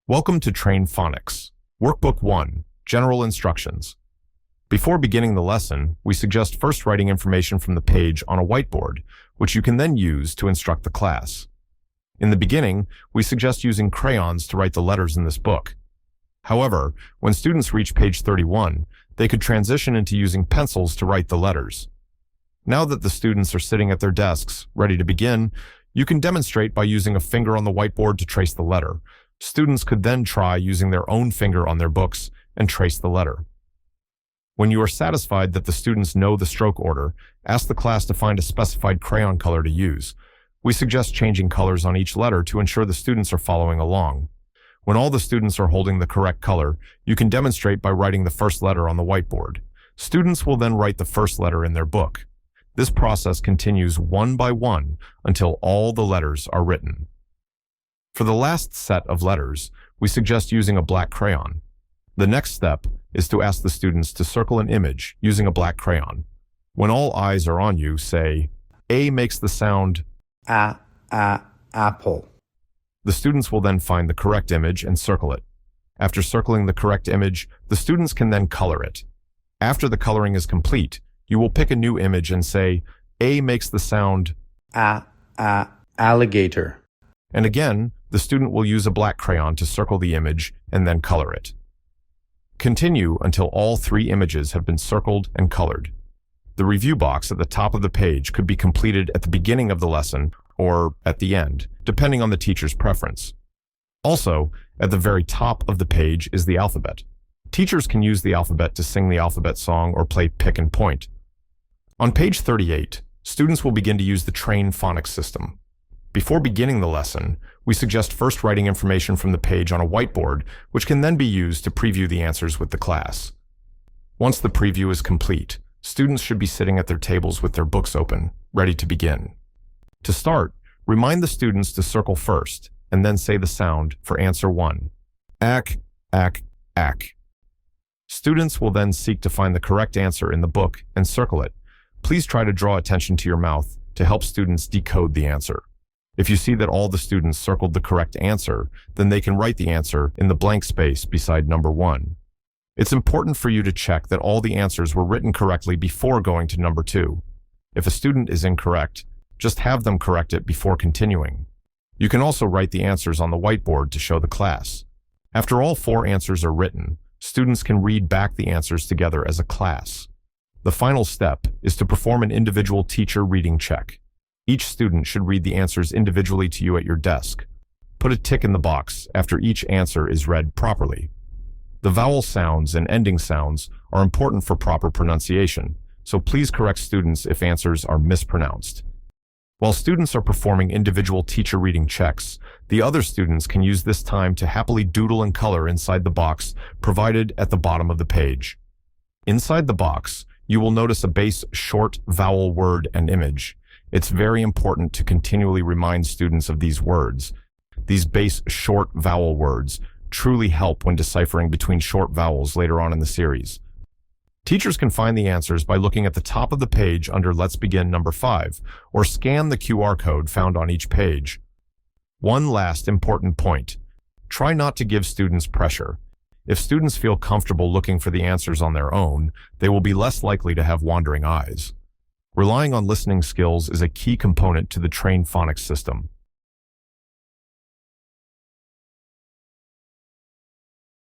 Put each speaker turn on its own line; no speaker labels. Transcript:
Welcome to Train Phonics Workbook 1, General Instructions. Before beginning the lesson, we suggest first writing information from the page on a whiteboard, which you can then use to instruct the class. In the beginning, we suggest using crayons to write the letters in this book. However, when students reach page 31, they could transition into using pencils to write the letters. Now that the students are sitting at their desks, ready to begin, you can demonstrate by using a finger on the whiteboard to trace the letter. Students could then try using their own finger on their books and trace the letter. When you are satisfied that the students know the stroke order, ask the class to find a specified crayon color to use. We suggest changing colors on each letter to ensure the students are following along. When all the students are holding the correct color, you can demonstrate by writing the first letter on the whiteboard. Students will then write the first letter in their book. This process continues one by one until all the letters are written. For the last set of letters, we suggest using a black crayon. The next step is to ask the students to circle an image using a black crayon. When all eyes are on you, say, A makes the sound
apple.
The students will then find the correct image and circle it. After circling the correct image, the students can then color it. After the coloring is complete, you will pick a new image and say, A makes the sound
Alligator.
And again, the student will use a black crayon to circle the image and then color it. Continue until all three images have been circled and colored. The review box at the top of the page could be completed at the beginning of the lesson or at the end, depending on the teacher's preference. Also, at the very top of the page is the alphabet. Teachers can use the alphabet to sing the alphabet song or play pick and point. On page 38, students will begin to use the Train Phonics system. Before beginning the lesson, we suggest first writing information from the page on a whiteboard, which can then be used to preview the answers with the class. Once the preview is complete, students should be sitting at their tables with their books open, ready to begin. To start, remind the students to circle first, and then say the sound for answer 1. Ack, ack, ack. Students will then seek to find the correct answer in the book and circle it. Please try to draw attention to your mouth to help students decode the answer. If you see that all the students circled the correct answer, then they can write the answer in the blank space beside number 1. It's important for you to check that all the answers were written correctly before going to number 2. If a student is incorrect, just have them correct it before continuing. You can also write the answers on the whiteboard to show the class. After all 4 answers are written, students can read back the answers together as a class. The final step is to perform an individual teacher reading check. Each student should read the answers individually to you at your desk. Put a tick in the box after each answer is read properly. The vowel sounds and ending sounds are important for proper pronunciation, so please correct students if answers are mispronounced. While students are performing individual teacher reading checks, the other students can use this time to happily doodle and color inside the box provided at the bottom of the page. Inside the box, you will notice a base short vowel word and image. It's very important to continually remind students of these words. These base short vowel words truly help when deciphering between short vowels later on in the series. Teachers can find the answers by looking at the top of the page under Let's Begin number 5, or scan the QR code found on each page. One last important point. Try not to give students pressure. If students feel comfortable looking for the answers on their own, they will be less likely to have wandering eyes. Relying on listening skills is a key component to the Train Phonics system.